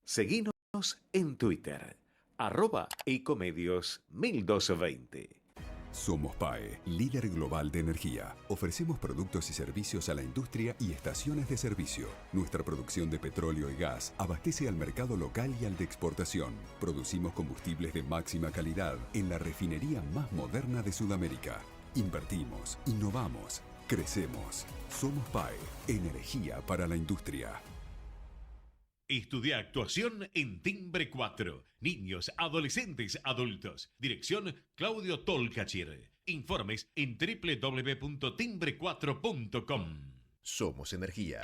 Seguinos en Twitter, @ecomedios1220. Somos PAE, líder global de energía. Ofrecemos productos y servicios a la industria y estaciones de servicio. Nuestra producción de petróleo y gas abastece al mercado local y al de exportación. Producimos combustibles de máxima calidad en la refinería más moderna de Sudamérica. Invertimos, innovamos, crecemos. Somos PAE, energía para la industria. Estudia actuación en Timbre 4. Niños, adolescentes, adultos. Dirección Claudio Tolcachir. Informes en www.timbre4.com. Somos energía.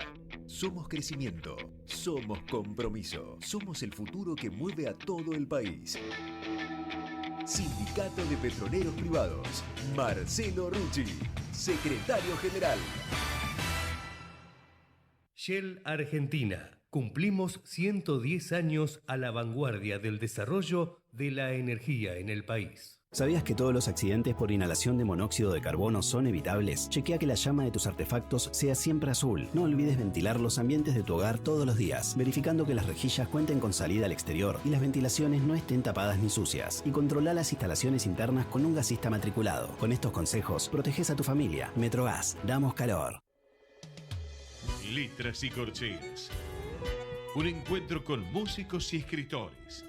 Somos crecimiento. Somos compromiso. Somos el futuro que mueve a todo el país. Sindicato de Petroleros Privados. Marcelo Rucci, secretario general. Shell Argentina. Cumplimos 110 años a la vanguardia del desarrollo de la energía en el país. ¿Sabías que todos los accidentes por inhalación de monóxido de carbono son evitables? Chequea que la llama de tus artefactos sea siempre azul. No olvides ventilar los ambientes de tu hogar todos los días, verificando que las rejillas cuenten con salida al exterior y las ventilaciones no estén tapadas ni sucias. Y controla las instalaciones internas con un gasista matriculado. Con estos consejos, proteges a tu familia. Metrogas, damos calor. Letras y corcheas. Un encuentro con músicos y escritores.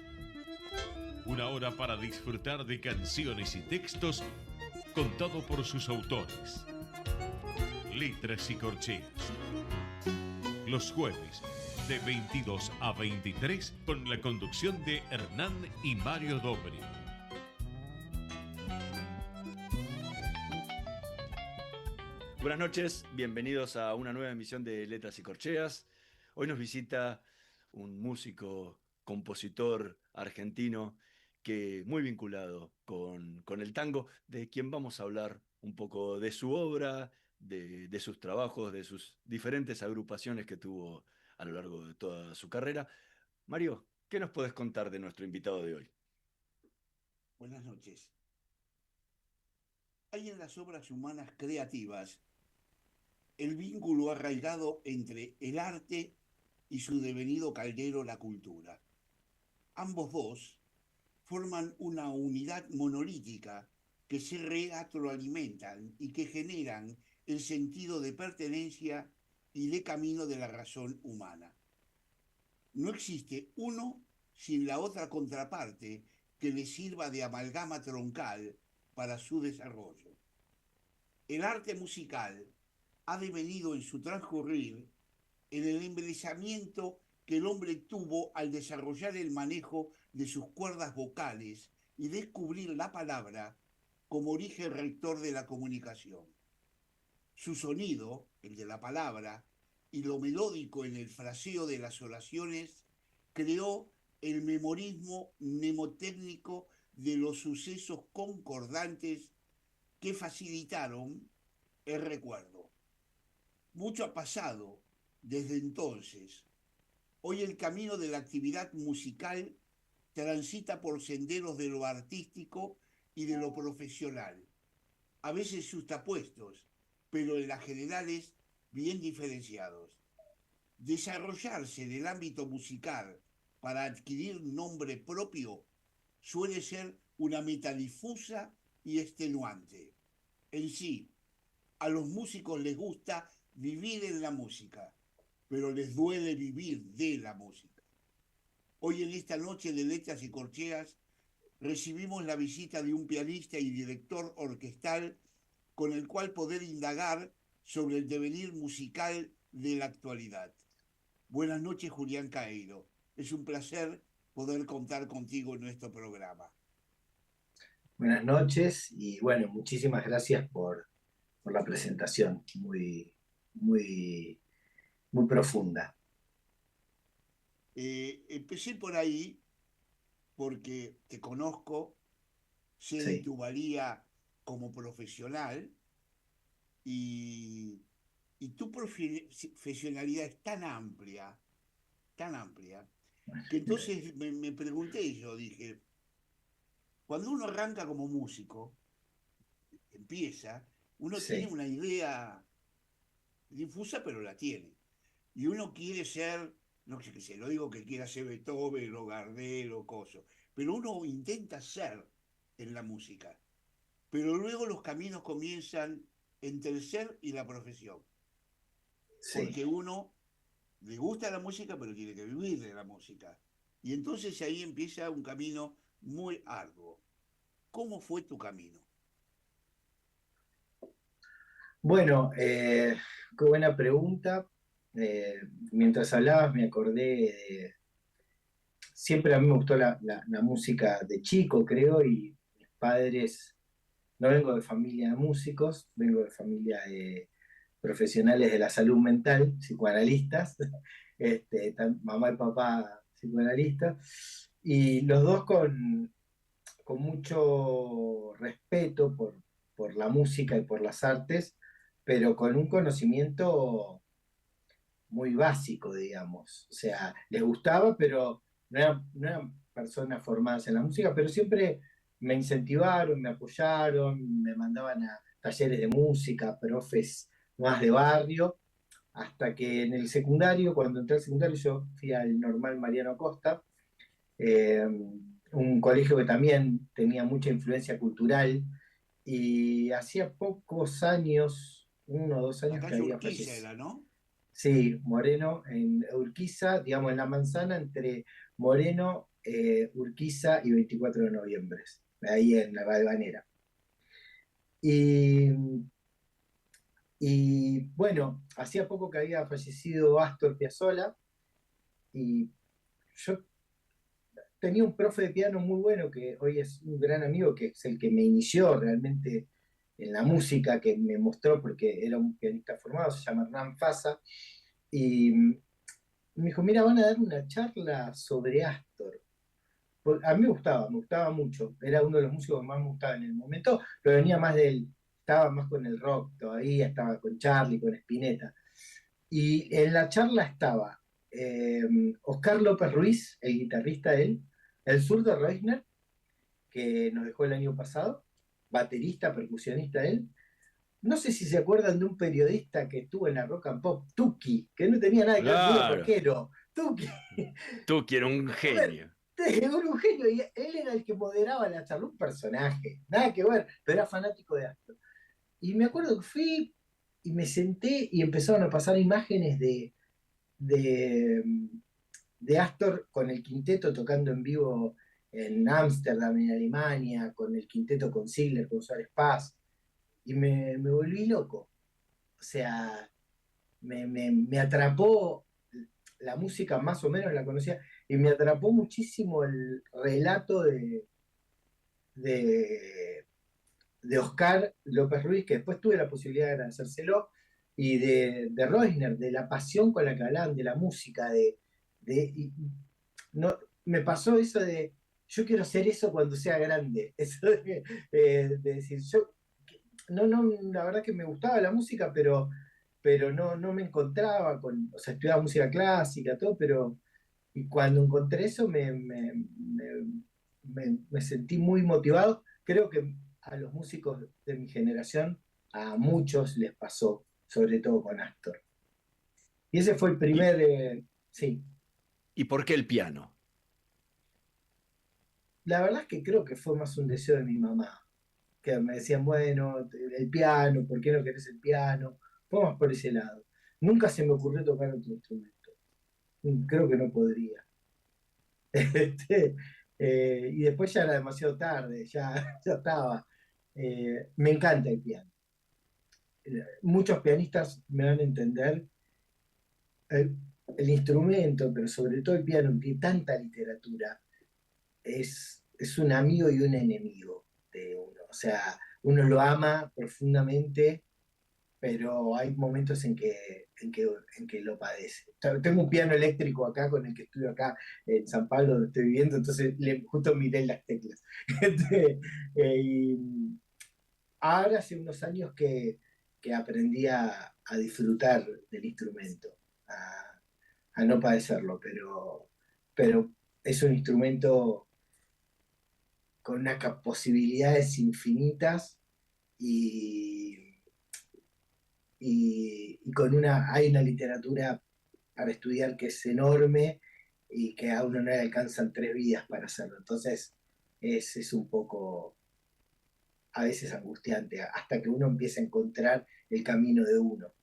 Una hora para disfrutar de canciones y textos contado por sus autores. Letras y corcheas. Los jueves de 22 a 23 con la conducción de Hernán y Mario Dobri. Buenas noches, bienvenidos a una nueva emisión de Letras y Corcheas. Hoy nos visita un músico, compositor argentino que muy vinculado con el tango, de quien vamos a hablar un poco de su obra, de sus trabajos, de sus diferentes agrupaciones que tuvo a lo largo de toda su carrera. Mario, ¿qué nos podés contar de nuestro invitado de hoy? Buenas noches. Hay en las obras humanas creativas el vínculo arraigado entre el arte y su devenido caldero, la cultura. Ambos dos forman una unidad monolítica que se retroalimentan y que generan el sentido de pertenencia y de camino de la razón humana. No existe uno sin la otra contraparte que le sirva de amalgama troncal para su desarrollo. El arte musical ha devenido en su transcurrir en el embelezamiento que el hombre tuvo al desarrollar el manejo de sus cuerdas vocales y descubrir la palabra como origen rector de la comunicación. Su sonido, el de la palabra, y lo melódico en el fraseo de las oraciones, creó el memorismo mnemotécnico de los sucesos concordantes que facilitaron el recuerdo. Mucho ha pasado desde entonces. Hoy el camino de la actividad musical transita por senderos de lo artístico y de lo profesional, a veces justapuestos, pero en las generales bien diferenciados. Desarrollarse en el ámbito musical para adquirir nombre propio suele ser una meta difusa y extenuante. En sí, a los músicos les gusta vivir en la música, pero les duele vivir de la música. Hoy en esta noche de Letras y Corcheas recibimos la visita de un pianista y director orquestal con el cual poder indagar sobre el devenir musical de la actualidad. Buenas noches, Julián Caeiro. Es un placer poder contar contigo en nuestro programa. Buenas noches y bueno, muchísimas gracias por la presentación, muy profunda. Empecé por ahí porque te conozco, sé de tu valía como profesional y tu profesionalidad es tan amplia, que entonces me pregunté, yo dije, cuando uno arranca como músico, empieza, uno tiene una idea difusa, pero la tiene. Y uno quiere ser no sé qué sé, lo digo que quiera ser Beethoven o Gardel o Coso, pero uno intenta ser en la música, pero luego los caminos comienzan entre el ser y la profesión, Sí. porque uno le gusta la música, pero tiene que vivir de la música. Y entonces ahí empieza un camino muy arduo. ¿Cómo fue tu camino? Bueno, qué buena pregunta. Mientras hablabas me acordé de... Siempre a mí me gustó la música de chico, creo, y mis padres, no vengo de familia de músicos, vengo de familia de profesionales de la salud mental, psicoanalistas, mamá y papá psicoanalistas, y los dos con mucho respeto por la música y por las artes, pero con un conocimiento muy básico, digamos. O sea, les gustaba, pero no eran personas formadas en la música, pero siempre me incentivaron, me apoyaron, me mandaban a talleres de música, profes más de barrio, hasta que en el secundario, cuando entré al secundario, yo fui al Normal Mariano Acosta, un colegio que también tenía mucha influencia cultural, y hacía pocos años, 1 o 2 años La que calle había Urquiza fallecido. era, ¿no? Sí, Moreno, en Urquiza, digamos, en la manzana entre Moreno, Urquiza y 24 de noviembre, ahí en la Valvanera. Y, y bueno, hacía poco que había fallecido Astor Piazzolla, y yo tenía un profe de piano muy bueno que hoy es un gran amigo, que es el que me inició realmente en la música, que me mostró, porque era un pianista formado, se llama Hernán Fasa, y me dijo, mira, van a dar una charla sobre Astor. A mí me gustaba mucho, era uno de los músicos que más me gustaba en el momento, pero venía más estaba más con el rock todavía, estaba con Charlie, con Spinetta. Y en la charla estaba eh, Oscar López Ruiz, el guitarrista de él, el zurdo Reusner, que nos dejó el año pasado, baterista, percusionista de él. No sé si se acuerdan de un periodista que estuvo en la Rock and Pop, Tuki, que no tenía nada que ver, medio Claro, rockero. Tuki, tú que eres un bueno, genio. era un genio, y él era el que moderaba la charla, un personaje, nada que ver, pero era fanático de Astor. Y me acuerdo que fui y me senté y empezaron a pasar imágenes de, de Astor con el quinteto tocando en vivo en Ámsterdam, en Alemania, con el quinteto con Ziegler, con Suárez Paz, y me volví loco. O sea, me atrapó la música, más o menos la conocía, y me atrapó muchísimo el relato de, de Oscar López Ruiz, que después tuve la posibilidad de agradecérselo, y de Reusner, de la pasión con la que hablaban de la música, no, me pasó eso de, yo quiero hacer eso cuando sea grande, eso de decir, yo, no, la verdad que me gustaba la música, pero no me encontraba o sea, estudiaba música clásica, todo, pero y cuando encontré eso me sentí muy motivado. Creo que a los músicos de mi generación, a muchos les pasó, sobre todo con Astor. Y ese fue el ¿Y, primer, sí, y por qué el piano? la verdad es que creo que fue más un deseo de mi mamá, que me decían, bueno, el piano, ¿por qué no querés el piano? Fue más por ese lado. Nunca se me ocurrió tocar otro instrumento. Creo que no podría. Este, y después ya era demasiado tarde, ya estaba. Me encanta el piano. Muchos pianistas me van a entender el, el instrumento, pero sobre todo el piano, tiene tanta literatura, es un amigo y un enemigo de uno. O sea, uno lo ama profundamente, pero hay momentos en que lo padece. Tengo un piano eléctrico acá con el que estudio acá en San Pablo, donde estoy viviendo, entonces justo miré las teclas. Y ahora hace unos años que aprendí a disfrutar del instrumento, a no padecerlo, pero es un instrumento con unas posibilidades infinitas y, y hay una literatura para estudiar que es enorme y que a uno no le alcanzan 3 vidas para hacerlo. Entonces es un poco a veces angustiante, hasta que uno empieza a encontrar el camino de uno.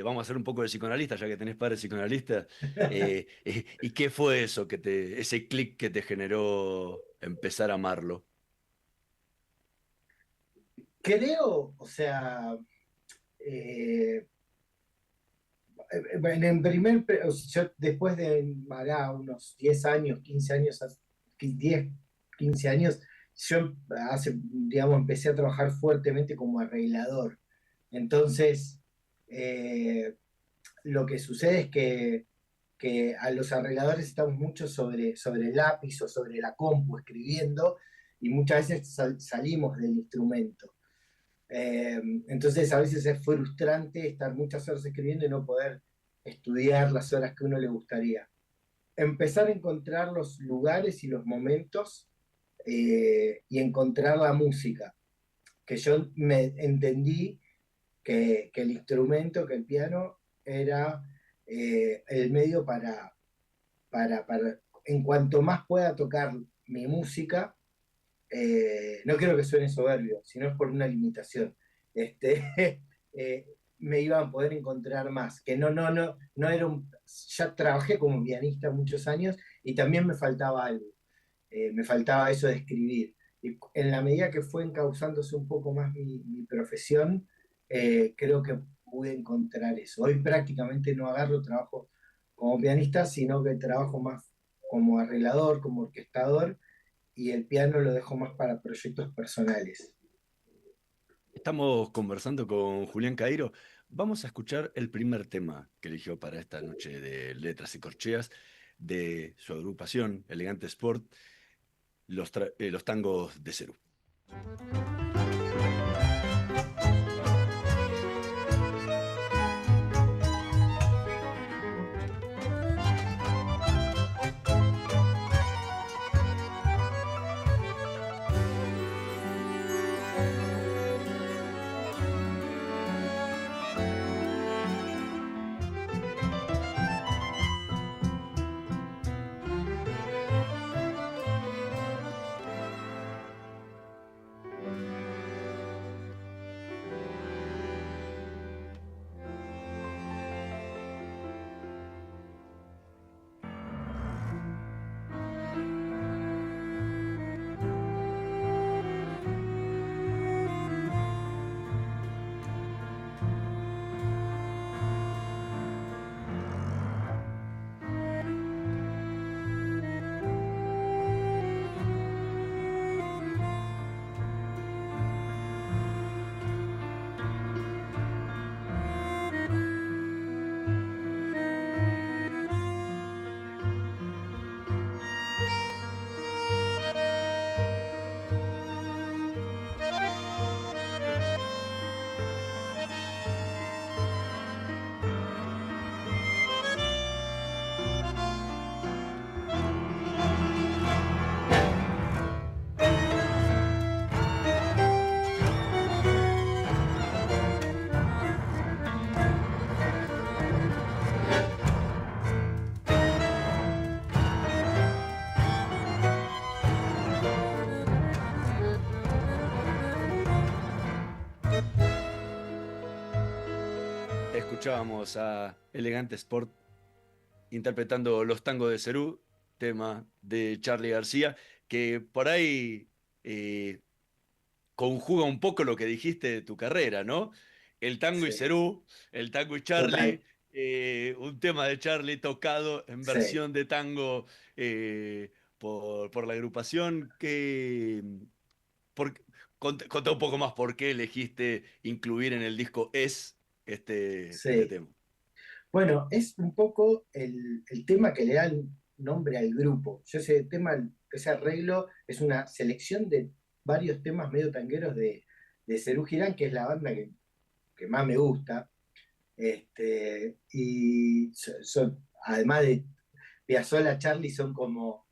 Vamos a hacer un poco de psicoanalista, ya que tenés padre psicoanalista, ¿y qué fue eso, ese clic que te generó empezar a amarlo? Creo, o sea, yo después de unos 10 años, 15 años, 10, 15 años, yo digamos, empecé a trabajar fuertemente como arreglador. Entonces, lo que sucede es que a los arregladores estamos mucho sobre el lápiz o sobre la compu escribiendo y muchas veces salimos del instrumento. Entonces a veces es frustrante estar muchas horas escribiendo y no poder estudiar las horas que a uno le gustaría. Empezar a encontrar los lugares y los momentos y encontrar la música, que yo me entendí que el instrumento, que el piano, era el medio para, en cuanto más pueda tocar mi música, no quiero que suene soberbio, sino es por una limitación. Me iban a poder encontrar más, que no era ya trabajé como pianista muchos años y también me faltaba algo, me faltaba eso de escribir. Y en la medida que fue encauzándose un poco más mi profesión, creo que pude encontrar eso. Hoy prácticamente no agarro trabajo como pianista, sino que trabajo más como arreglador, como orquestador, y el piano lo dejo más para proyectos personales. Estamos conversando con Julián Cairo. Vamos a escuchar el primer tema que eligió para esta noche de Letras y Corcheas de su agrupación Elegante Sport, los tangos de Cerú. Escuchábamos a Elegante Sport interpretando Los Tangos de Cerú, tema de Charly García, que por ahí conjuga un poco lo que dijiste de tu carrera, ¿no? El tango y Sí. Cerú, el tango y Charly, un tema de Charly tocado en Sí. versión de tango por la agrupación. Contá un poco más por qué elegiste incluir en el disco este Sí. tema. Bueno, es un poco el tema que le da el nombre al grupo. Yo ese tema, ese arreglo, es una selección de varios temas medio tangueros de Serú Girán, que es la banda que más me gusta. Y además de Piazzolla, Charly, son como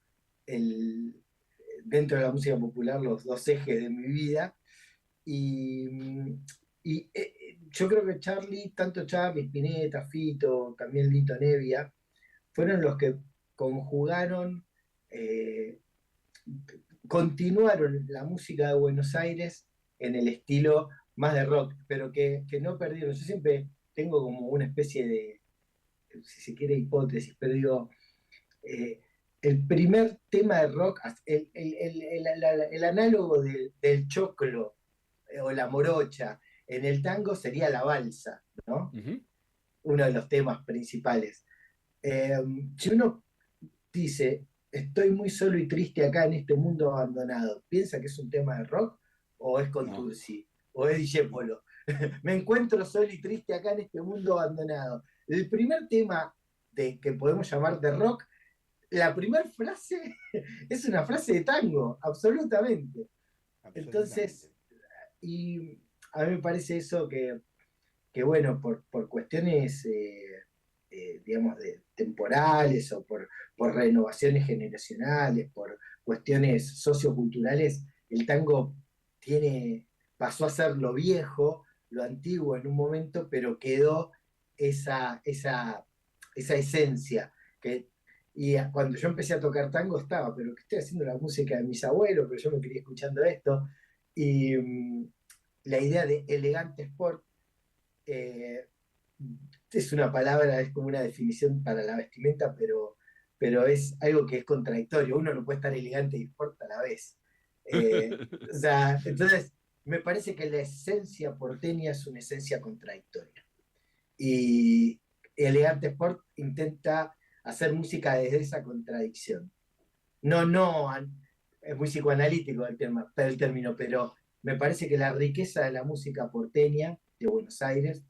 dentro de la música popular los dos ejes de mi vida. Y yo creo que Charlie, tanto Charlie, Spinetta, Fito, también Lito Nevia, fueron los que conjugaron, eh, continuaron la música de Buenos Aires en el estilo más de rock, pero que no perdieron. Yo siempre tengo como una especie de, si se quiere, hipótesis, pero digo, el primer tema de rock, el análogo del choclo o la morocha en el tango sería la balsa, ¿no? Uno de los temas principales. Si uno dice, estoy muy solo y triste acá en este mundo abandonado, ¿piensa que es un tema de rock o es Contursi o es Discépolo? Me encuentro solo y triste acá en este mundo abandonado. El primer tema que podemos llamar de rock, la primera frase es una frase de tango, absolutamente. Entonces, y a mí me parece eso que bueno, por cuestiones, digamos, temporales o por renovaciones generacionales, por cuestiones socioculturales, el tango pasó a ser lo viejo, lo antiguo en un momento, pero quedó esa esencia. Y cuando yo empecé a tocar tango estaba, pero que estoy haciendo la música de mis abuelos, pero yo me quería escuchando esto. Y la idea de elegante sport es una palabra, es como una definición para la vestimenta, pero es algo que es contradictorio. Uno no puede estar elegante y sport a la vez. O sea, entonces, me parece que la esencia porteña es una esencia contradictoria. Y Elegante Sport intenta hacer música desde esa contradicción. No, es muy psicoanalítico el término, pero me parece que la riqueza de la música porteña de Buenos Aires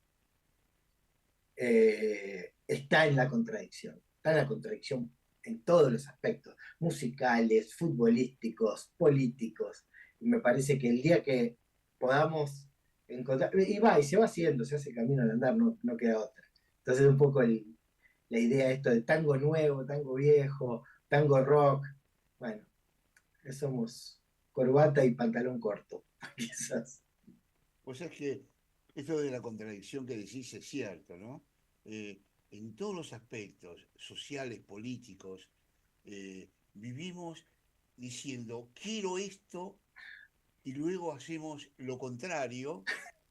está en la contradicción. Está en la contradicción en todos los aspectos, musicales, futbolísticos, políticos. Y me parece que el día que podamos encontrar, y se va haciendo, se hace camino al andar, no queda otra. Entonces un poco la idea esto de tango nuevo, tango viejo, tango rock, bueno, somos corbata y pantalón corto, quizás. O sea, es que esto de la contradicción que decís es cierto, ¿no? En todos los aspectos sociales, políticos, vivimos diciendo, quiero esto, y luego hacemos lo contrario,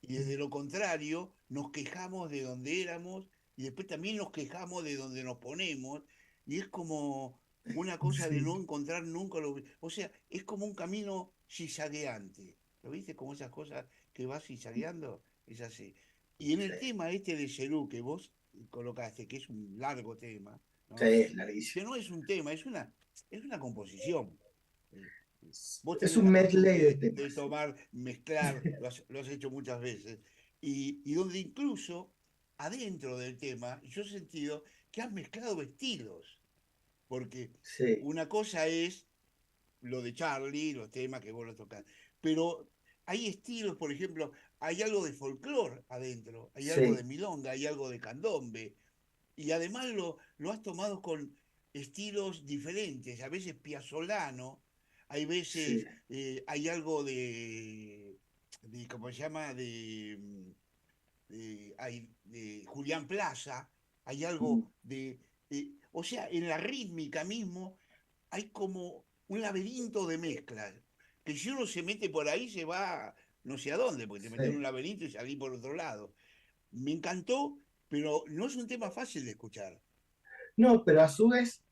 y desde lo contrario nos quejamos de donde éramos, y después también nos quejamos de donde nos ponemos, y es como una cosa de no encontrar nunca lo... O sea, es como un camino zigzagueante. ¿Lo viste? Como esas cosas que vas zigzagueando, es así. Y en el tema este de Cerú que vos colocaste, que es un largo tema, ¿no? Sí, es larguísimo. Que no es un tema, es una composición. Vos Es un medley de tomar, mezclar, lo has hecho muchas veces, y donde incluso adentro del tema yo he sentido que has mezclado estilos, porque una cosa es lo de Charlie, los temas que vos lo tocás, pero hay estilos, por ejemplo, hay algo de folclore adentro, hay algo de milonga, hay algo de candombe, y además lo has tomado con estilos diferentes, a veces piazzolano, hay veces hay algo de ¿cómo se llama? De Julián Plaza, hay algo o sea, en la rítmica mismo hay como un laberinto de mezclas, que si uno se mete por ahí se va no sé a dónde, porque te metes en un laberinto y salís por otro lado. Me encantó, pero no es un tema fácil de escuchar. No, pero a su vez,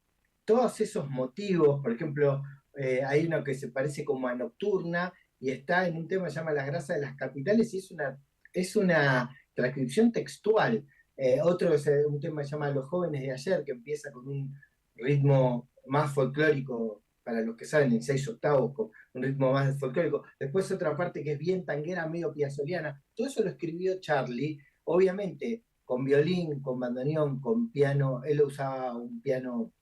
todos esos motivos, por ejemplo, hay uno que se parece como a Nocturna y está en un tema que se llama Las grasas de las capitales y es una transcripción textual. Otro es un tema que se llama Los jóvenes de ayer, que empieza con un ritmo más folclórico, para los que saben, en 6/8, con un ritmo más folclórico. Después otra parte que es bien tanguera, medio piazzoliana. Todo eso lo escribió Charlie, obviamente con violín, con bandoneón, con piano. Él usaba un piano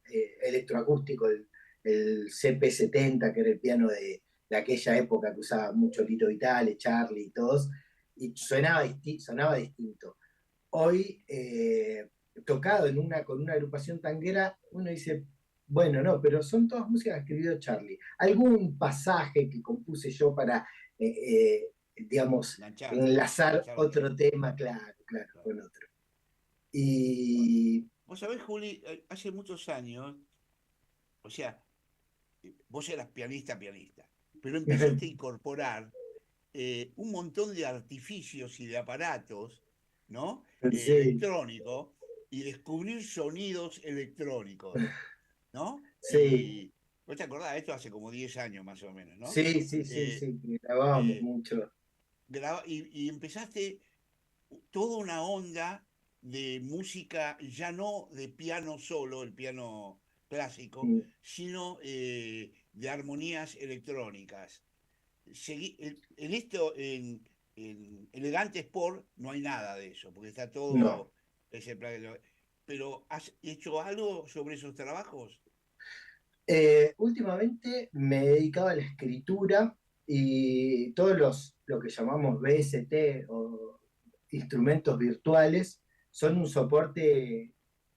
electroacústico, el CP70, que era el piano de aquella época que usaba mucho Lito Vitale, Charlie y todos, y sonaba distinto. Hoy, tocado con una agrupación tanguera, uno dice, bueno, no, pero son todas músicas que escribió Charlie. Algún pasaje que compuse yo para digamos, Enganchar, enlazar enganchar otro tema, claro, con otro. Y Vos sabés, Juli, hace muchos años, o sea, vos eras pianista, pero empezaste a incorporar un montón de artificios y de aparatos, ¿no? sí, Electrónicos, y descubrir sonidos electrónicos, ¿no? sí, Y vos te acordás, esto hace como 10 años más o menos, ¿no? sí, Eh, que grabábamos eh, mucho. y empezaste toda una onda de música, ya no de piano solo, el piano clásico, Mm. sino de armonías electrónicas. En esto, en Elegante Sport, no hay nada de eso, porque está No. todo ese pero ¿has hecho algo sobre esos trabajos? Últimamente me dedicaba a la escritura y todos lo que llamamos VST o instrumentos virtuales son un soporte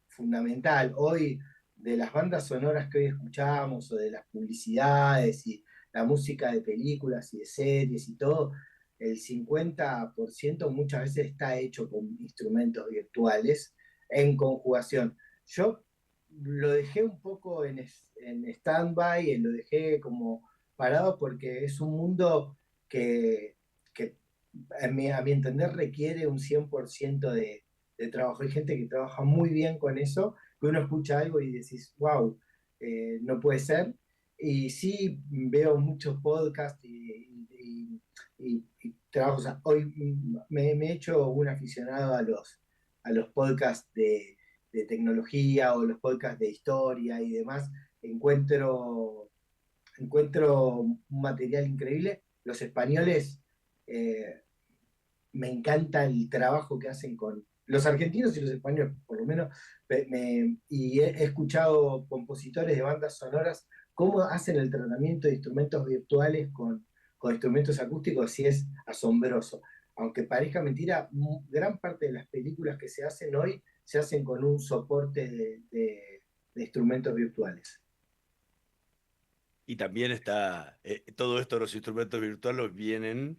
fundamental. Hoy, de las bandas sonoras que hoy escuchamos o de las publicidades y la música de películas y de series y todo, el 50% muchas veces está hecho con instrumentos virtuales en conjugación. Yo lo dejé un poco en stand-by, lo dejé como parado porque es un mundo que a mi entender requiere un 100% de trabajo. Hay gente que trabaja muy bien con eso, que uno escucha algo y decís, wow, no puede ser. Y sí veo muchos podcasts y trabajos. O sea, hoy me he hecho un aficionado a los podcasts de tecnología o los podcasts de historia y demás. Encuentro un material increíble. Los españoles, eh, me encanta el trabajo que hacen con los argentinos y los españoles, por lo menos, y he escuchado compositores de bandas sonoras cómo hacen el tratamiento de instrumentos virtuales con instrumentos acústicos y es asombroso. Aunque parezca mentira, gran parte de las películas que se hacen hoy se hacen con un soporte de instrumentos virtuales. Y también está, todo esto, los instrumentos virtuales vienen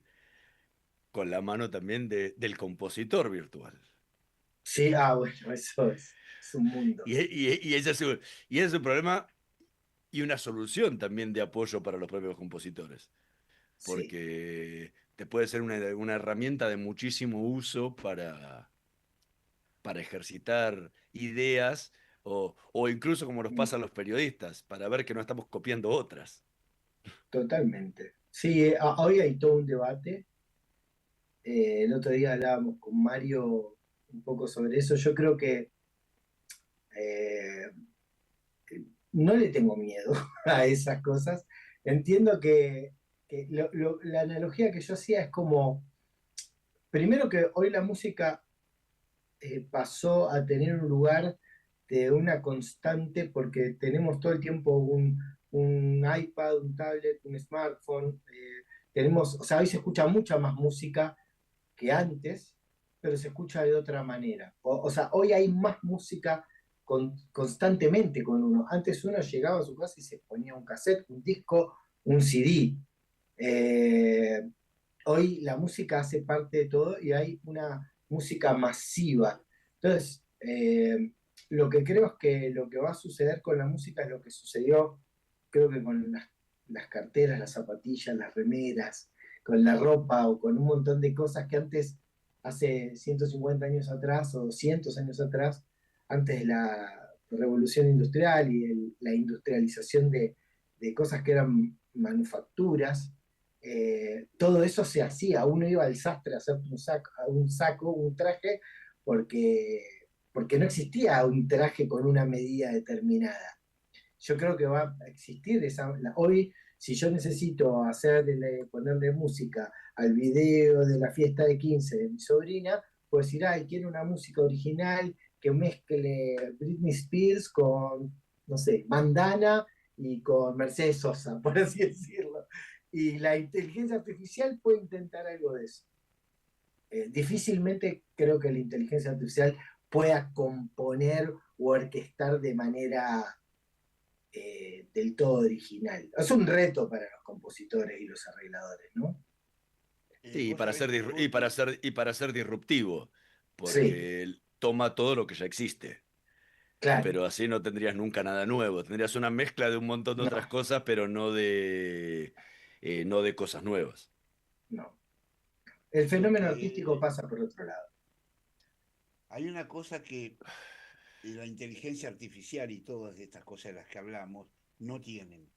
con la mano también del compositor virtual. Sí, bueno, eso es un mundo. Y ese es un problema y una solución también de apoyo para los propios compositores, Sí. porque te puede ser una herramienta de muchísimo uso para ejercitar ideas o incluso como nos pasa a los periodistas, para ver que no estamos copiando otras. Totalmente. Sí, hoy hay todo un debate. El otro día hablábamos con Mario un poco sobre eso. Yo creo que eh, no le tengo miedo a esas cosas. Entiendo que la analogía que yo hacía es como, primero que hoy la música pasó a tener un lugar de una constante porque tenemos todo el tiempo un iPad, un tablet, un smartphone. O sea, hoy se escucha mucha más música que antes, pero se escucha de otra manera. O sea, hoy hay más música constantemente con uno. Antes uno llegaba a su casa y se ponía un cassette, un disco, un CD. Eh, Hoy la música hace parte de todo y hay una música masiva. Entonces, lo que creo es que lo que va a suceder con la música es lo que sucedió, creo que con las carteras, las zapatillas, las remeras, con la ropa o con un montón de cosas que antes, hace 150 años atrás o 200 años atrás, antes de la revolución industrial y la industrialización de cosas que eran manufacturas, todo eso se hacía. Uno iba al sastre a hacer un saco, un traje, porque no existía un traje con una medida determinada. Yo creo que va a existir hoy, si yo necesito ponerle música al video de la fiesta de 15 de mi sobrina, puedo decir, ay, quiero una música original que mezcle Britney Spears con, no sé, Bandana y con Mercedes Sosa, por así decirlo. Y la inteligencia artificial puede intentar algo de eso. Difícilmente creo que la inteligencia artificial pueda componer o orquestar de manera del todo original. Es un reto para los compositores y los arregladores, ¿no? Sí, vos sabés que y para ser disruptivo, Sí, porque él toma todo lo que ya existe. claro. Pero así no tendrías nunca nada nuevo. Tendrías una mezcla de un montón de otras No, cosas, pero no de cosas nuevas. no. El lo fenómeno artístico que pasa por otro lado. hay una cosa que la inteligencia artificial y todas estas cosas de las que hablamos no tienen.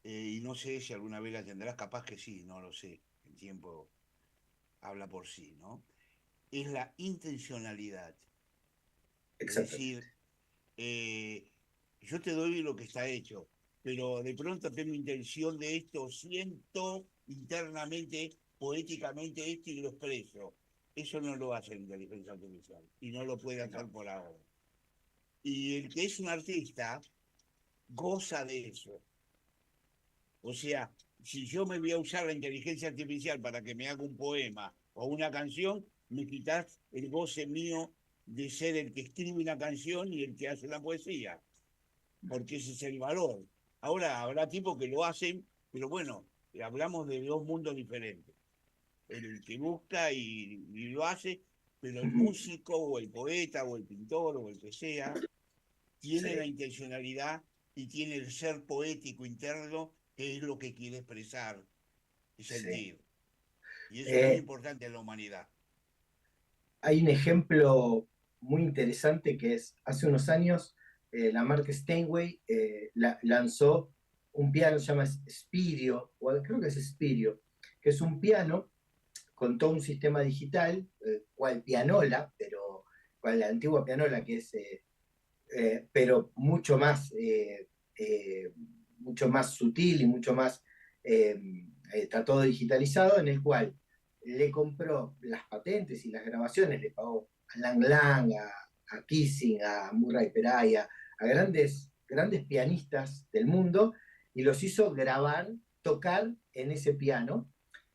Y no sé si alguna vez la tendrás, capaz que sí, no lo sé. El tiempo habla por sí, ¿no? Es la intencionalidad. Es Exactamente. decir, yo te doy lo que está hecho, pero de pronto tengo intención de esto, siento internamente, poéticamente esto y lo expreso. Eso no lo hace la inteligencia artificial y no lo puede hacer por ahora. Y el que es un artista goza de eso. O sea, si yo me voy a usar la inteligencia artificial para que me haga un poema o una canción, me quitas el goce mío de ser el que escribe una canción y el que hace la poesía, porque ese es el valor. Ahora habrá tipos que lo hacen, pero bueno, hablamos de dos mundos diferentes. El que busca y lo hace, pero el músico o el poeta o el pintor o el que sea, tiene la Sí. intencionalidad y tiene el ser poético interno, que es lo que quiere expresar y Sí. sentir. Y eso es muy Eh, importante en la humanidad. Hay un ejemplo muy interesante que es, hace unos años, la marca Steinway lanzó un piano que se llama Spirio, o creo que es Spirio, que es un piano con todo un sistema digital, cual pianola, pero cual la antigua pianola, que es, pero mucho más sutil y mucho más, está todo digitalizado, en el cual le compró las patentes y las grabaciones, le pagó a Lang Lang, a Kissing, a Murray Peray, a grandes pianistas del mundo, y los hizo grabar, tocar en ese piano.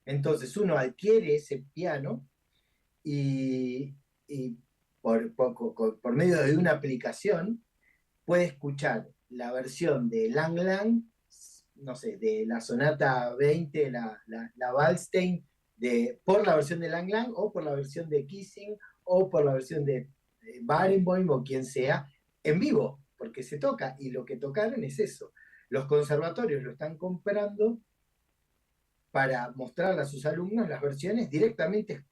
Entonces uno adquiere ese piano y por medio de una aplicación puede escuchar la versión de Lang Lang, no sé, de la sonata 20, la Waldstein, por la versión de Lang Lang o por la versión de Kissing o por la versión de Barenboim o quien sea, en vivo, porque se toca y lo que tocaron es eso. Los conservatorios lo están comprando para mostrarle a sus alumnos las versiones directamente,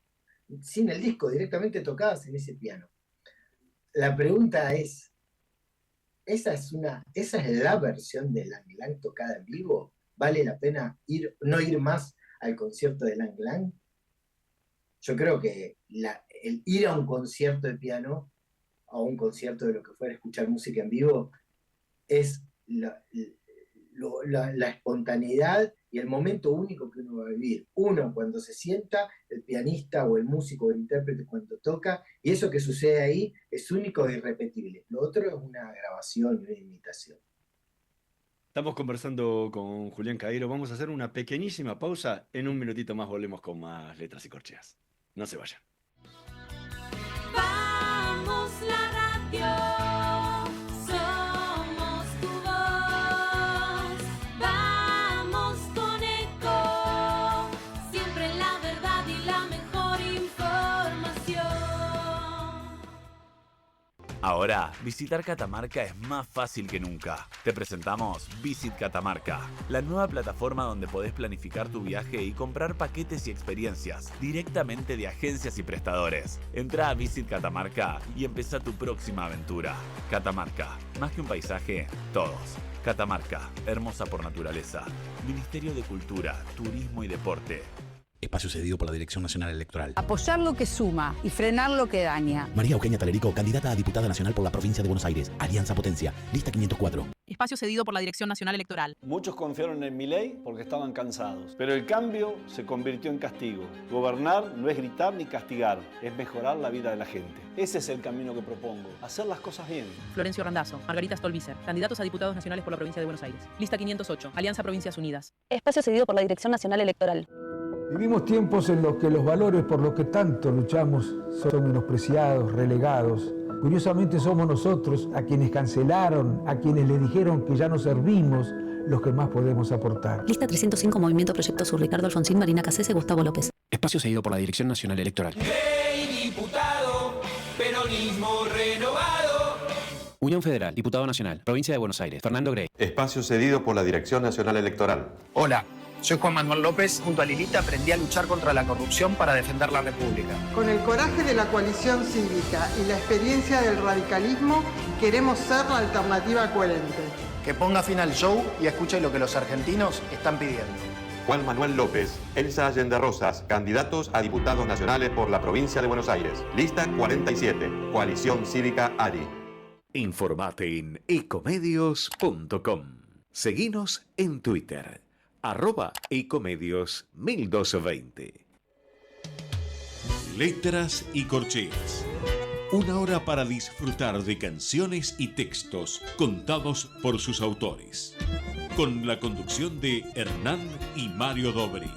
sin el disco, directamente tocadas en ese piano. La pregunta es, ¿esa es la versión de Lang Lang tocada en vivo? ¿Vale la pena no ir más al concierto de Lang Lang? Yo creo que el ir a un concierto de piano, a un concierto de lo que fuera escuchar música en vivo, es la espontaneidad y el momento único que uno va a vivir. Uno, cuando se sienta, el pianista o el músico o el intérprete cuando toca, y eso que sucede ahí es único e irrepetible. Lo otro es una grabación y una imitación. Estamos conversando con Julián Cairo. Vamos a hacer una pequeñísima pausa. En un minutito más volvemos con más letras y corcheas. No se vayan. Vamos la radio, somos tu voz. Vamos con Eco, siempre la verdad y la mejor información. Ahora, visitar Catamarca es más fácil que nunca. Te presentamos Visit Catamarca, la nueva plataforma donde podés planificar tu viaje y comprar paquetes y experiencias directamente de agencias y prestadores. Entrá a Visit Catamarca y empezá tu próxima aventura. Catamarca, más que un paisaje, todos. Catamarca, hermosa por naturaleza. Ministerio de Cultura, Turismo y Deporte. Espacio cedido por la Dirección Nacional Electoral. Apoyar lo que suma y frenar lo que daña. María Eugenia Talerico, candidata a diputada nacional por la provincia de Buenos Aires. Alianza Potencia. Lista 504. Espacio cedido por la Dirección Nacional Electoral. Muchos confiaron en Milei porque estaban cansados. Pero el cambio se convirtió en castigo. Gobernar no es gritar ni castigar, es mejorar la vida de la gente. Ese es el camino que propongo. Hacer las cosas bien. Florencio Randazzo, Margarita Stolbizer, candidatos a diputados nacionales por la provincia de Buenos Aires. Lista 508, Alianza Provincias Unidas. Espacio cedido por la Dirección Nacional Electoral. Vivimos tiempos en los que los valores por los que tanto luchamos son menospreciados, relegados. Curiosamente somos nosotros a quienes cancelaron, a quienes les dijeron que ya no servimos, los que más podemos aportar. Lista 305, Movimiento Proyecto Sur, Ricardo Alfonsín, Marina Cassese, Gustavo López. Espacio cedido por la Dirección Nacional Electoral. ¡Hey, diputado! Peronismo renovado. Unión Federal, Diputado Nacional, Provincia de Buenos Aires, Fernando Grey. Espacio cedido por la Dirección Nacional Electoral. Hola, soy Juan Manuel López. Junto a Lilita aprendí a luchar contra la corrupción para defender la República. Con el coraje de la coalición cívica y la experiencia del radicalismo, queremos ser la alternativa coherente. Que ponga fin al show y escuche lo que los argentinos están pidiendo. Juan Manuel López, Elsa Allende Rosas, candidatos a diputados nacionales por la provincia de Buenos Aires. Lista 47, Coalición Cívica ARI. Informate en ecomedios.com. Seguinos en Twitter, @ecomedios1220. Letras y corcheas. Una hora para disfrutar de canciones y textos contados por sus autores. Con la conducción de Hernán y Mario Dobri.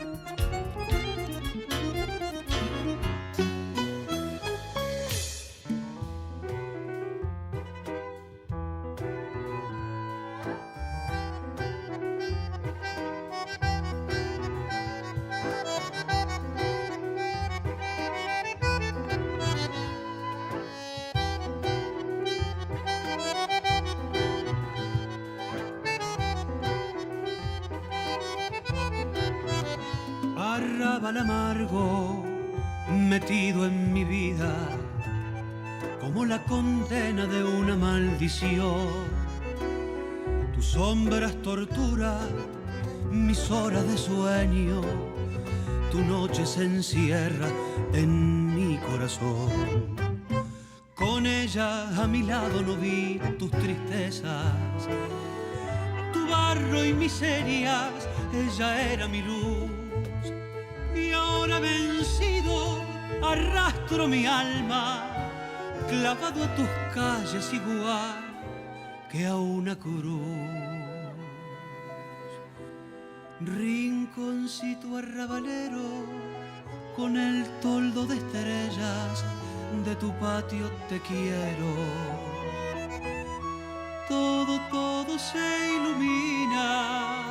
Arrabal amargo metido en mi vida, como la condena de una maldición. Tus sombras torturan mis horas de sueño, tu noche se encierra en mi corazón. Con ella a mi lado no vi tus tristezas, tu barro y miserias, ella era mi luz. Y ahora vencido arrastro mi alma, clavado a tus calles igual que a una cruz. Rinconcito arrabalero, con el toldo de estrellas de tu patio te quiero. Todo se ilumina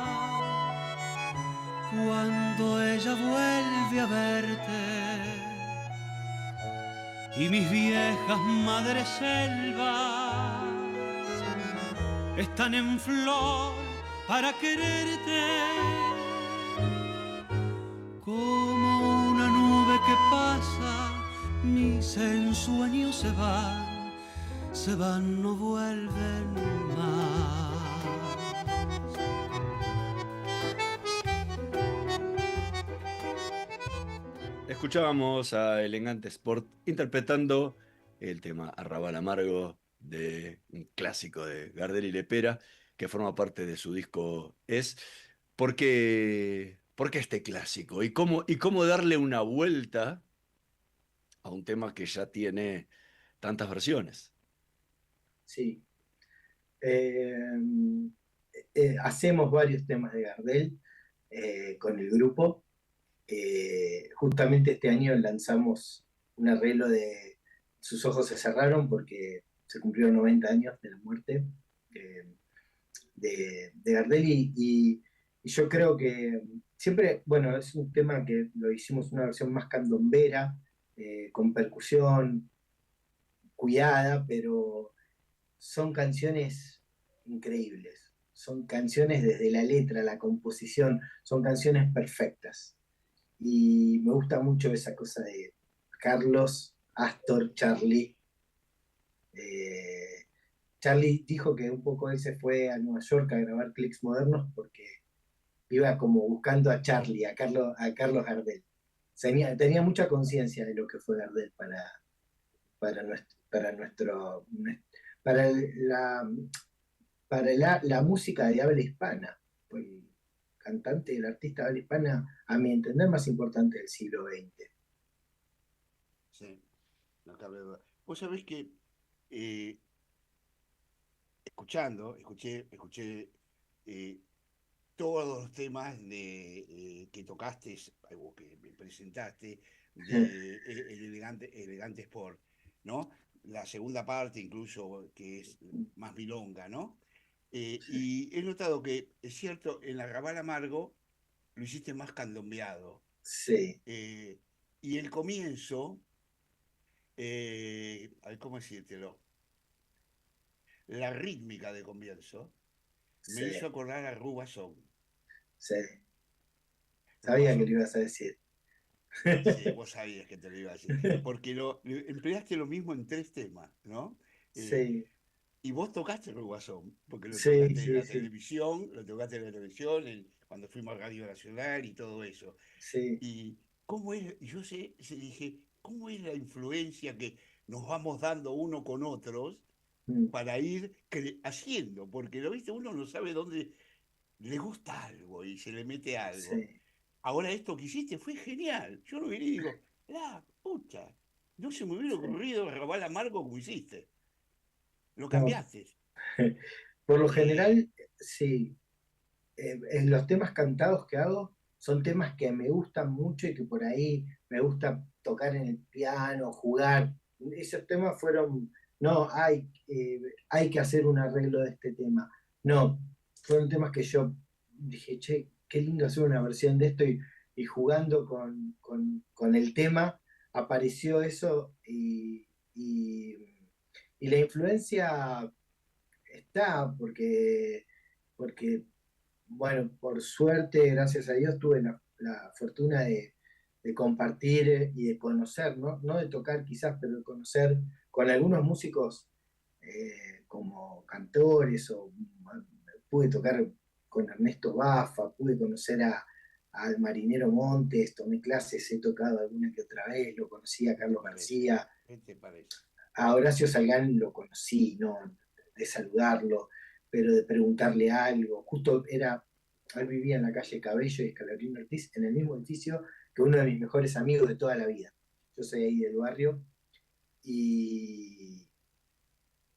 cuando ella vuelve a verte, y mis viejas madres selvas están en flor para quererte, como una nube que pasa, mis ensueños se van, no vuelven más. Escuchábamos a Elegante Sport interpretando el tema Arrabal Amargo, de un clásico de Gardel y Lepera, que forma parte de su disco Es. ¿Por qué este clásico? ¿Y cómo darle una vuelta a un tema que ya tiene tantas versiones? Sí. Hacemos varios temas de Gardel con el grupo. Justamente este año lanzamos un arreglo de Sus ojos se cerraron porque se cumplieron 90 años de la muerte de Gardel y yo creo que siempre, bueno, es un tema que lo hicimos una versión más candombera, con percusión cuidada, pero son canciones increíbles, son canciones desde la letra, la composición, son canciones perfectas. Y me gusta mucho esa cosa de Carlos, Astor, Charlie. Charlie dijo que un poco él se fue a Nueva York a grabar Clics Modernos porque iba como buscando a Charlie, a Carlos Gardel. Tenía mucha conciencia de lo que fue Gardel para la música de habla hispana. El cantante, el artista de habla hispana, a mi entender, más importante del siglo XX. Sí, no cabe duda. Vos sabés que escuché todos los temas que tocaste, o que me presentaste, de Elegante Sport, ¿no? La segunda parte incluso, que es más milonga, ¿no? Y he notado que, es cierto, en Arrabal Amargo lo hiciste más candombeado. Sí. Y el comienzo, a ver cómo decírtelo, la rítmica de comienzo me Sí. hizo acordar a Rubazón. Sí. Sabía que lo ibas a decir. Sí, vos sabías que te lo iba a decir. Porque empleaste lo mismo en 3 temas, ¿no? Sí, Y vos tocaste el Guasón, porque lo sí, tocaste en sí, la sí, televisión, lo tocaste en la televisión, cuando fuimos a Radio Nacional y todo eso. sí. Y cómo es, yo dije, ¿cómo es la influencia que nos vamos dando uno con otros para ir haciendo? Porque lo viste, uno no sabe dónde le gusta algo y se le mete algo. Sí. Ahora esto que hiciste fue genial. Yo lo miré y digo, la pucha, no se me hubiera ocurrido robar amargo como hiciste. Lo No. cambiaste. Por lo general, sí. En los temas cantados que hago son temas que me gustan mucho y que por ahí me gusta tocar en el piano, jugar. Esos temas fueron, no, hay que hacer un arreglo de este tema. No, fueron temas que yo dije, che, qué lindo hacer una versión de esto y jugando con el tema apareció eso y la influencia está porque bueno, por suerte, gracias a Dios, tuve la fortuna de compartir y de conocer, ¿no? No de tocar quizás, pero de conocer con algunos músicos como cantores, o pude tocar con Ernesto Baffa, pude conocer al Marinero Montes, tomé clases, he tocado alguna que otra vez, lo conocí a Carlos García, ¿Qué te parece? a Horacio Salgán lo conocí, ¿no? De saludarlo, pero de preguntarle algo. Justo él vivía en la calle Cabello y Escalabrino Ortiz, en el mismo edificio que uno de mis mejores amigos de toda la vida. Yo soy ahí del barrio y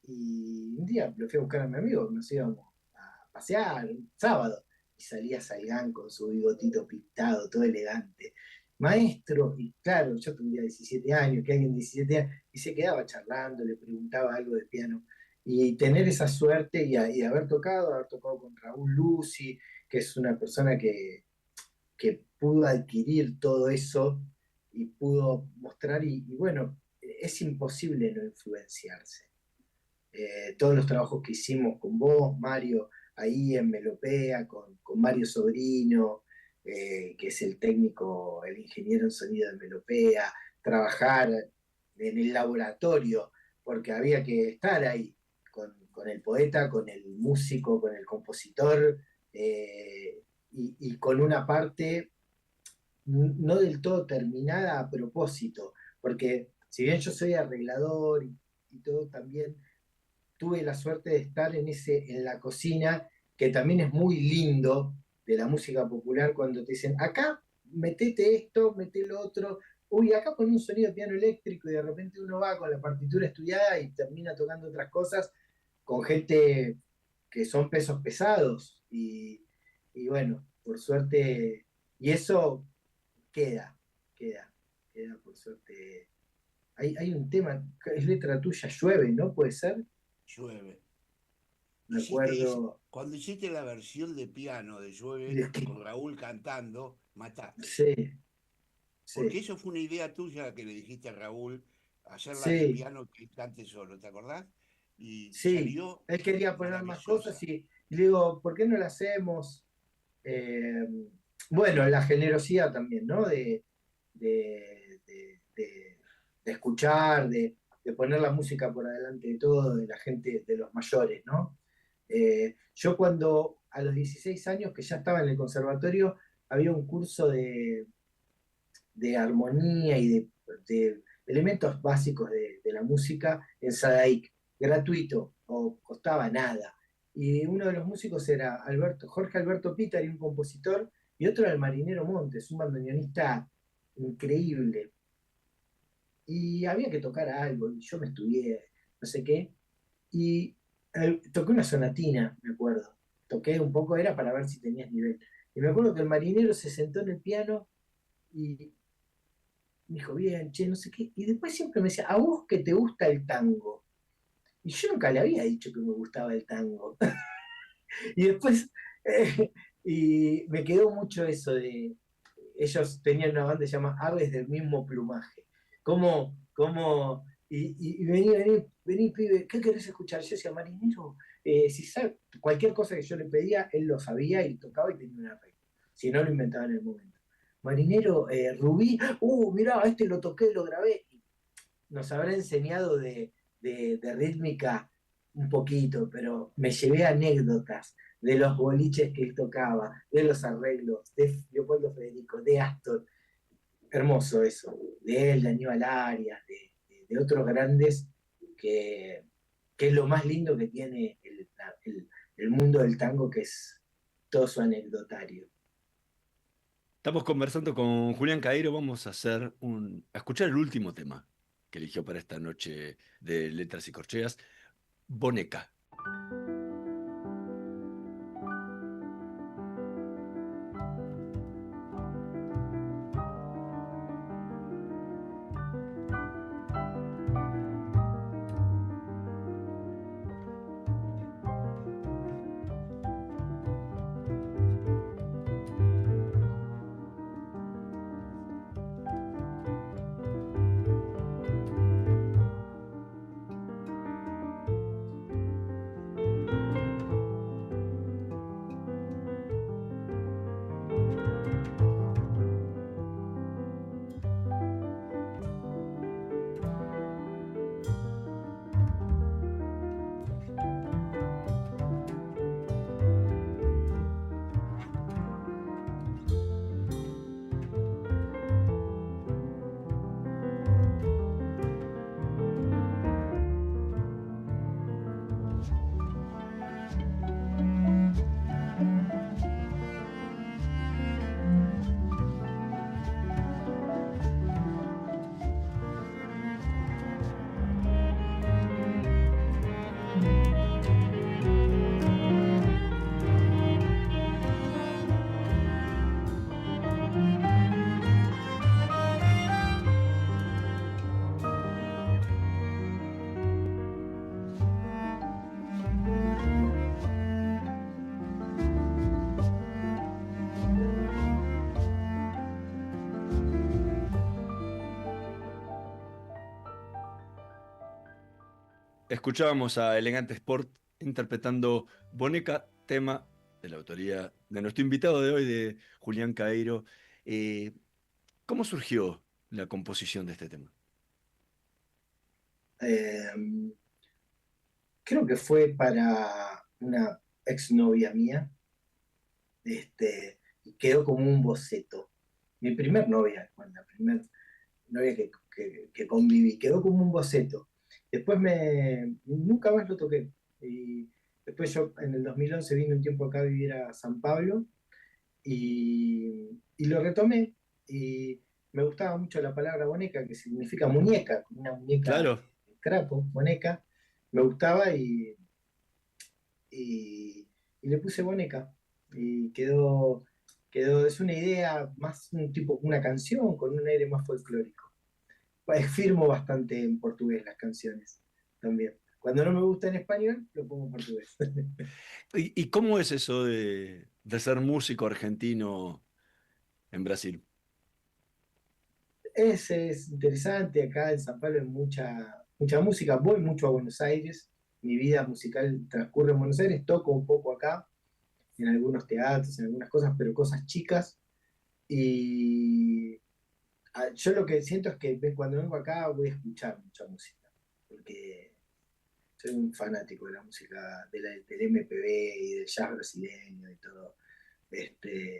un día lo fui a buscar a mi amigo, nos íbamos a pasear un sábado y salía Salgán con su bigotito pintado, todo elegante. Maestro, y claro, yo tendría 17 años, que alguien de 17 años, y se quedaba charlando, le preguntaba algo de piano. Y tener esa suerte y haber tocado con Raúl Lucy, que es una persona que pudo adquirir todo eso y pudo mostrar, y bueno, es imposible no influenciarse. Todos los trabajos que hicimos con vos, Mario, ahí en Melopea, con Mario Sobrino, que es el técnico, el ingeniero en sonido de Melopea, trabajar en el laboratorio, porque había que estar ahí con el poeta, con el músico, con el compositor, y con una parte no del todo terminada a propósito, porque si bien yo soy arreglador y todo, también tuve la suerte de estar en la cocina, que también es muy lindo de la música popular, cuando te dicen, acá metete esto, mete lo otro, uy, acá pon un sonido de piano eléctrico, y de repente uno va con la partitura estudiada y termina tocando otras cosas con gente que son pesos pesados, y bueno, por suerte, y eso queda por suerte. Hay un tema, es letra tuya, Llueve, ¿no? ¿Puede ser? Llueve. Me acuerdo. Cuando hiciste la versión de piano de Llueve, con Raúl cantando, mataste. Sí. Porque eso fue una idea tuya que le dijiste a Raúl, hacerla Sí. de piano que él cante solo, ¿te acordás? Y Sí, salió él quería poner más maravillosa. cosas y le digo, ¿por qué no la hacemos? Bueno, la generosidad también, ¿no? De escuchar, de poner la música por adelante de todo, de la gente, de los mayores, ¿no? Yo cuando a los 16 años, que ya estaba en el conservatorio, había un curso de armonía y de elementos básicos de la música en Sadaic, gratuito, o costaba nada. Y uno de los músicos era Jorge Alberto Pitari, un compositor, y otro era el Marinero Montes, un bandoneonista increíble. Y había que tocar algo, y yo me estudié, no sé qué, y toqué una sonatina, me acuerdo. Toqué un poco, era para ver si tenías nivel. Y me acuerdo que el marinero se sentó en el piano y me dijo, bien, che, no sé qué. Y después siempre me decía, ¿a vos que te gusta el tango? Y yo nunca le había dicho que me gustaba el tango. Y después, y me quedó mucho eso de ellos tenían una banda que se llama Aves del Mismo Plumaje. Y vení, pibe, ¿qué querés escuchar? Yo decía, Marinero, si sabe, cualquier cosa que yo le pedía, él lo sabía y tocaba y tenía un arreglo. Si no, lo inventaba en el momento. Marinero, Rubí, mirá, este lo toqué, lo grabé. Nos habrá enseñado de rítmica un poquito, pero me llevé anécdotas de los boliches que él tocaba, de los arreglos, de Leopoldo Federico, de Astor. Hermoso eso, de él, de Aníbal Arias, de otros grandes, que es lo más lindo que tiene el mundo del tango, que es todo su anecdotario. Estamos conversando con Julián Cairo, vamos a escuchar el último tema que eligió para esta noche de Letras y Corcheas, Boneca. Escuchábamos a Elegante Sport interpretando Boneca, tema de la autoría de nuestro invitado de hoy, de Julián Cairo. ¿Cómo surgió la composición de este tema? Creo que fue para una exnovia mía. Quedó como un boceto. Mi primer novia, la primera novia que conviví, quedó como un boceto. Después nunca más lo toqué. Y después yo en el 2011 vine un tiempo acá a vivir a San Pablo y lo retomé. Y me gustaba mucho la palabra boneca, que significa muñeca, como una muñeca. Claro. Crapo, boneca. Me gustaba y le puse boneca. Y quedó, es una idea más una canción con un aire más folclórico. Firmo bastante en portugués las canciones también. Cuando no me gusta en español, lo pongo en portugués. ¿Y cómo es eso de ser músico argentino en Brasil? Es interesante. Acá en San Pablo hay mucha música. Voy mucho a Buenos Aires. Mi vida musical transcurre en Buenos Aires. Toco un poco acá, en algunos teatros, en algunas cosas, pero cosas chicas. Y yo lo que siento es que cuando vengo acá voy a escuchar mucha música, porque soy un fanático de la música, del MPB y del jazz brasileño y todo.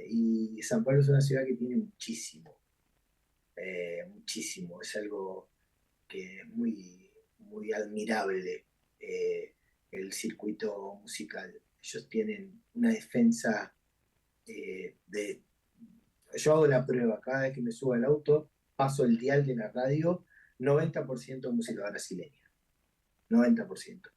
Y San Pablo es una ciudad que tiene muchísimo, muchísimo. Es algo que es muy, muy admirable, el circuito musical. Ellos tienen una defensa yo hago la prueba, cada vez que me subo al auto, paso el dial de la radio, 90% música brasileña. 90%.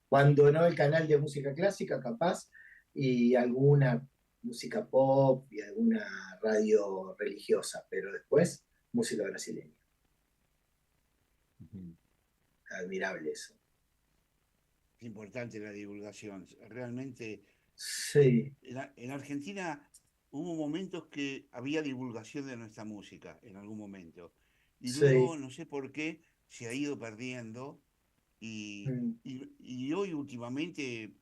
Cuando no, el canal de música clásica, capaz, y alguna música pop y alguna radio religiosa, pero después, música brasileña. Admirable eso. Es importante la divulgación. Realmente, sí. En Argentina hubo momentos que había divulgación de nuestra música en algún momento. Y Sí. luego, no sé por qué, se ha ido perdiendo. Y, Mm. y hoy últimamente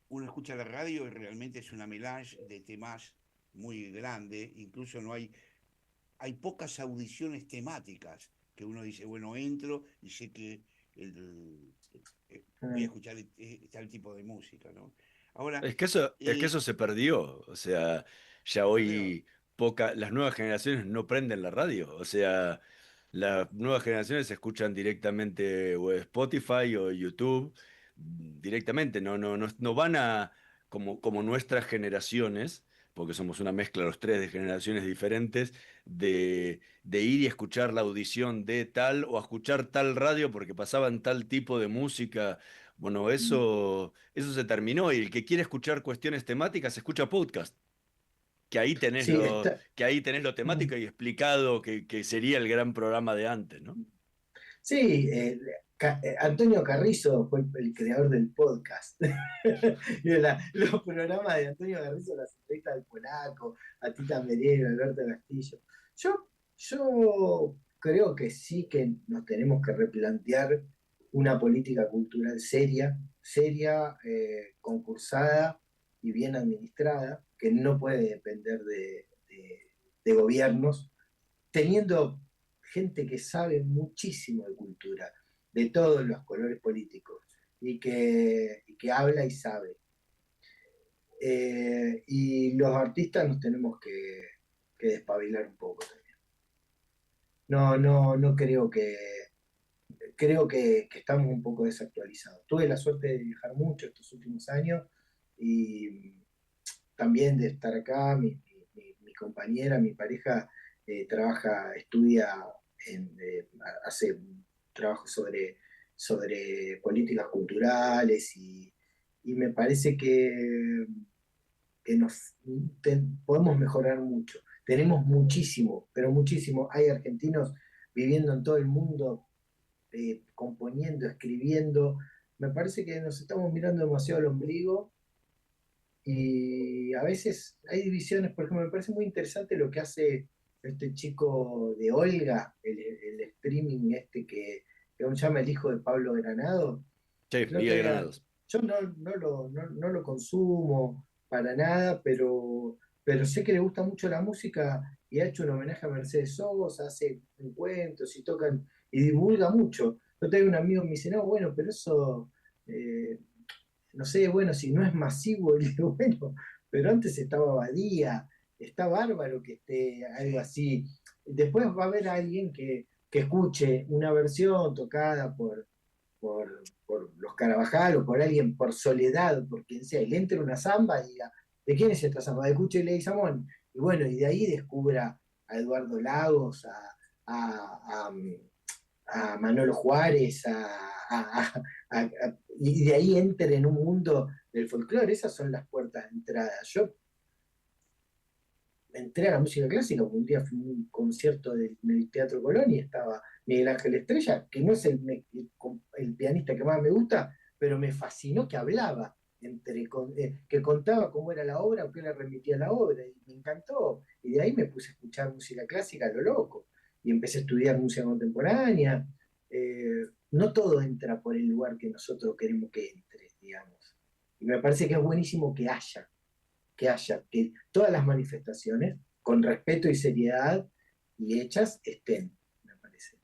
uno escucha la radio y realmente es una melange de temas muy grande. Incluso hay pocas audiciones temáticas que uno dice, bueno, entro y sé que voy a escuchar tal tipo de música, ¿no? Ahora, Es que eso se perdió. O sea, ya perdió. hoy las nuevas generaciones no prenden la radio. O sea, las nuevas generaciones escuchan directamente o Spotify o YouTube directamente. No van a como nuestras generaciones, porque somos una mezcla los tres de generaciones diferentes, de ir y escuchar la audición de tal o a escuchar tal radio porque pasaban tal tipo de música. Bueno, eso se terminó y el que quiere escuchar cuestiones temáticas escucha podcast, Sí, está. que ahí tenés lo temático y explicado que sería el gran programa de antes, ¿no? Sí, Antonio Carrizo fue el creador del podcast. Y los programas de Antonio Carrizo, las entrevistas del Polaco, a Tita Merelo, Alberto Castillo. Yo creo que sí que nos tenemos que replantear una política cultural seria, concursada y bien administrada, que no puede depender de gobiernos, teniendo gente que sabe muchísimo de cultura, de todos los colores políticos, y que habla y sabe. Y los artistas nos tenemos que despabilar un poco también. No creo que estamos un poco desactualizados. Tuve la suerte de viajar mucho estos últimos años y también de estar acá. Mi compañera, mi pareja, estudia, hace un trabajo sobre políticas culturales y me parece que podemos mejorar mucho. Tenemos muchísimo, pero muchísimo. Hay argentinos viviendo en todo el mundo, componiendo, escribiendo. Me parece que nos estamos mirando demasiado al ombligo y a veces hay divisiones. Por ejemplo, me parece muy interesante lo que hace este chico de Olga, el streaming que se llama El Hijo de Pablo Granado. Sí, El otro Miguel día- Granados. Yo no lo consumo para nada, pero sé que le gusta mucho la música y ha hecho un homenaje a Mercedes Sosa, hace encuentros y tocan y divulga mucho. Yo tengo un amigo que me dice, no, bueno, pero eso, no sé, bueno, si no es masivo, y le digo, bueno, pero antes estaba Badía, está bárbaro que esté algo así. Después va a haber alguien que escuche una versión tocada por los Carabajal o por alguien, por Soledad, por quien sea, y le entre una samba y diga, ¿de quién es esta samba? De Cucho y Leguizamón. Y bueno, y de ahí descubra a Eduardo Lagos, a, a Manolo Juárez, y de ahí entre en un mundo del folclore. Esas son las puertas de entrada. Yo entré a la música clásica, porque un día fui a un concierto en el Teatro Colón y estaba Miguel Ángel Estrella, que no es el pianista que más me gusta, pero me fascinó que hablaba, que contaba cómo era la obra o qué le remitía a la obra, y me encantó. Y de ahí me puse a escuchar música clásica a lo loco, y empecé a estudiar música contemporánea. No todo entra por el lugar que nosotros queremos que entre, digamos. Y me parece que es buenísimo que todas las manifestaciones, con respeto y seriedad y hechas, estén, me parece.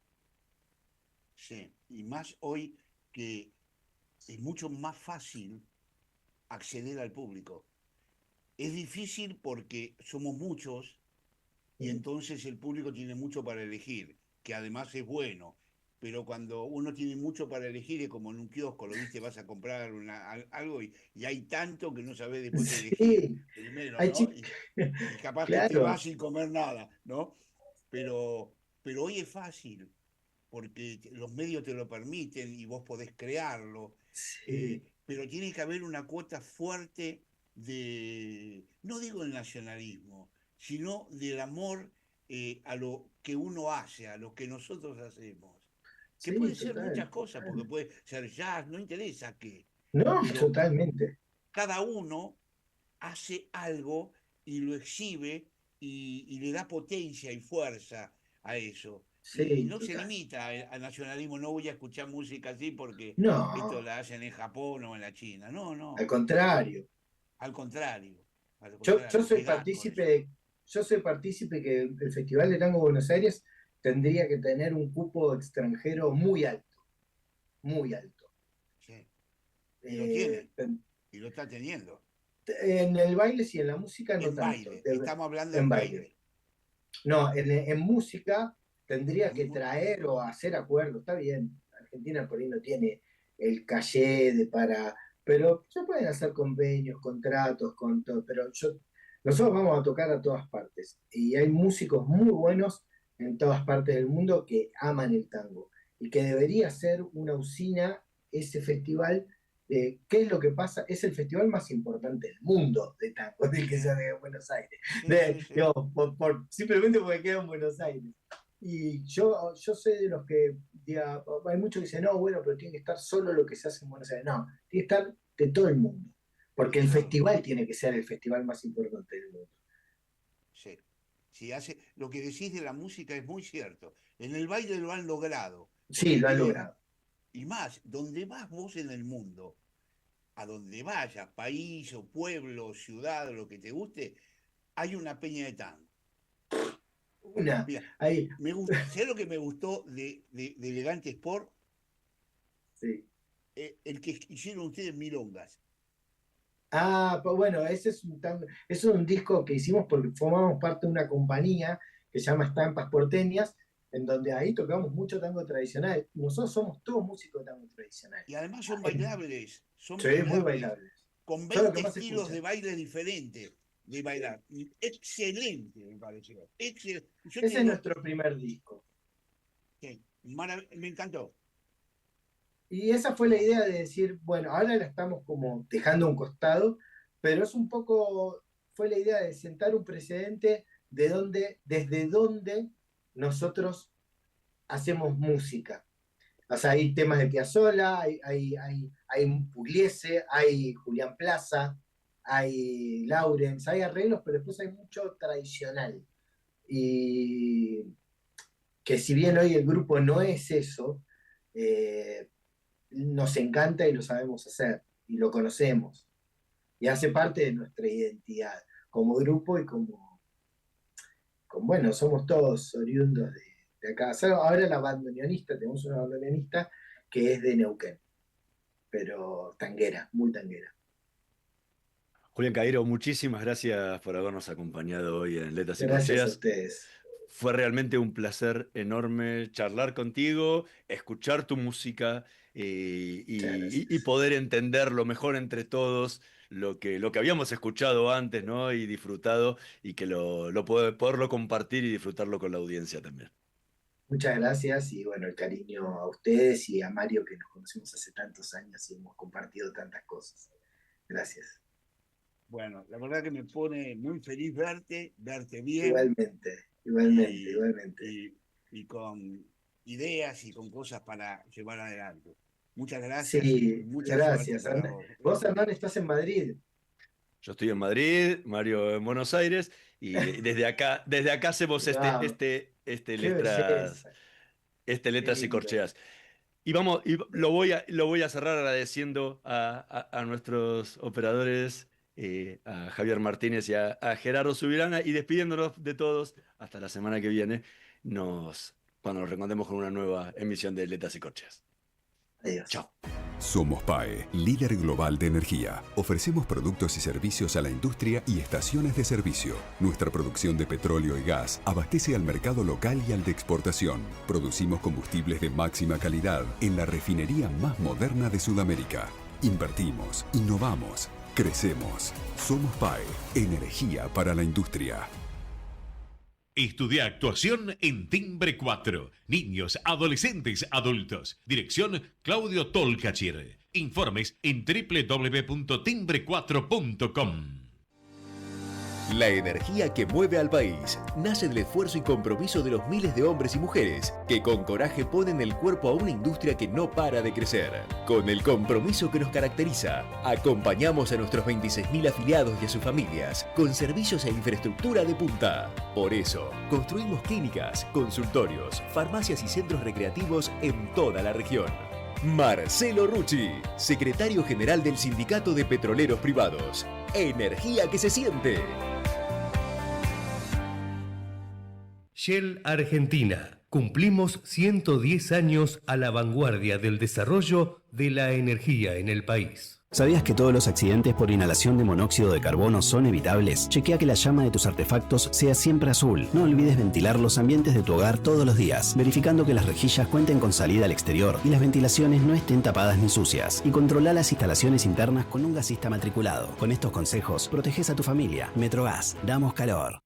Sí, y más hoy que es mucho más fácil acceder al público. Es difícil porque somos muchos y entonces el público tiene mucho para elegir, que además es bueno. Pero cuando uno tiene mucho para elegir, es como en un kiosco, lo viste, vas a comprar algo y hay tanto que no sabes después qué elegir primero, Hay ¿no? Y capaz que te Claro. vas sin comer nada, ¿no? Pero hoy es fácil, porque los medios te lo permiten y vos podés crearlo. Pero tiene que haber una cuota fuerte no digo el nacionalismo, sino del amor a lo que uno hace, a lo que nosotros hacemos. Que Sí, puede ser total, muchas cosas, total. porque puede ser jazz, no interesa qué. No, Pero totalmente. cada uno hace algo y lo exhibe y le da potencia y fuerza a eso. Sí, y no total. se limita al nacionalismo, no voy a escuchar música así porque No. esto la hacen en Japón o en la China. No. Al contrario. Al contrario. Yo soy pegá con partícipe que el Festival de Tango Buenos Aires tendría que tener un cupo extranjero muy alto. Muy alto. Sí. Y lo tiene. Y lo está teniendo. En el baile sí, en la música no En tanto. baile. Estamos hablando en en baile. baile. No, en música tendría que traer o hacer acuerdos. Está bien, Argentina por ahí no tiene el caché pero se pueden hacer convenios, contratos, con todo. Pero nosotros vamos a tocar a todas partes. Y hay músicos muy buenos en todas partes del mundo que aman el tango. Y que debería ser una usina ese festival. ¿Qué es lo que pasa? Es el festival más importante del mundo de tango, del que se hace en Buenos Aires. Digamos, simplemente porque queda en Buenos Aires. Y yo soy de los que, hay muchos que dicen, no, bueno, pero tiene que estar solo lo que se hace en Buenos Aires. No, tiene que estar de todo el mundo. Porque el festival tiene que ser el festival más importante del mundo. Sí. Lo que decís de la música es muy cierto. En el baile lo han logrado. Sí, lo han logrado. Y más, donde vas vos en el mundo, a donde vayas, país o pueblo, ciudad, lo que te guste, hay una peña de tango. Ahí. ¿Sabés lo que me gustó de Elegante Sport? Sí. El que hicieron ustedes milongas. Pues bueno, ese es un disco que hicimos porque formamos parte de una compañía que se llama Estampas Porteñas, en donde ahí tocamos mucho tango tradicional. Nosotros somos todos músicos de tango tradicional. Y además son bailables. Muy bailables. Con 20 estilos de baile diferentes de bailar. Excelente, me pareció. Excelente. Ese es nuestro primer disco. Sí, me encantó. Y esa fue la idea de decir, bueno, ahora la estamos como dejando a un costado, pero es un poco, fue la idea de sentar un precedente desde donde nosotros hacemos música. O sea, hay temas de Piazzolla, hay Pugliese, hay Julián Plaza, hay Laurens, hay arreglos, pero después hay mucho tradicional. Y que si bien hoy el grupo no es eso, nos encanta y lo sabemos hacer, y lo conocemos. Y hace parte de nuestra identidad como grupo y bueno, somos todos oriundos de acá. Ahora la bandoneonista, tenemos una bandoneonista que es de Neuquén, pero tanguera, muy tanguera. Julián Cairo, muchísimas gracias por habernos acompañado hoy en Letras y Gracias Corcheas. a ustedes. Fue realmente un placer enorme charlar contigo, escuchar tu música y poder entenderlo mejor entre todos lo que habíamos escuchado antes, ¿no? Y disfrutado, y que poderlo compartir y disfrutarlo con la audiencia también. Muchas gracias y bueno, el cariño a ustedes y a Mario, que nos conocemos hace tantos años y hemos compartido tantas cosas. Gracias. Bueno, la verdad que me pone muy feliz verte bien. Igualmente. Y con ideas y con cosas para llevar adelante. Muchas gracias. Sí, muchas gracias. gracias. Vos, Hernán, estás en Madrid. Yo estoy en Madrid, Mario en Buenos Aires, y desde acá hacemos letras y corcheas. Y lo voy a cerrar agradeciendo a nuestros operadores, a Javier Martínez y a Gerardo Subirana, y despidiéndonos de todos hasta la semana que viene, cuando nos reencontremos con una nueva emisión de Letras y Corcheas. Adiós. Chao. Somos PAE, líder global de energía. Ofrecemos productos y servicios a la industria y estaciones de servicio. Nuestra producción de petróleo y gas abastece al mercado local y al de exportación. Producimos combustibles de máxima calidad en la refinería más moderna de Sudamérica. Invertimos, innovamos, crecemos. Somos PAE, energía para la industria. Estudia actuación en Timbre 4. Niños, adolescentes, adultos. Dirección Claudio Tolcachir. Informes en www.timbre4.com. La energía que mueve al país nace del esfuerzo y compromiso de los miles de hombres y mujeres que con coraje ponen el cuerpo a una industria que no para de crecer. Con el compromiso que nos caracteriza, acompañamos a nuestros 26.000 afiliados y a sus familias con servicios e infraestructura de punta. Por eso, construimos clínicas, consultorios, farmacias y centros recreativos en toda la región. Marcelo Rucci, secretario general del Sindicato de Petroleros Privados. Energía que se siente. Shell Argentina. Cumplimos 110 años a la vanguardia del desarrollo de la energía en el país. ¿Sabías que todos los accidentes por inhalación de monóxido de carbono son evitables? Chequea que la llama de tus artefactos sea siempre azul. No olvides ventilar los ambientes de tu hogar todos los días, verificando que las rejillas cuenten con salida al exterior y las ventilaciones no estén tapadas ni sucias. Y controla las instalaciones internas con un gasista matriculado. Con estos consejos, proteges a tu familia. Metrogas, damos calor.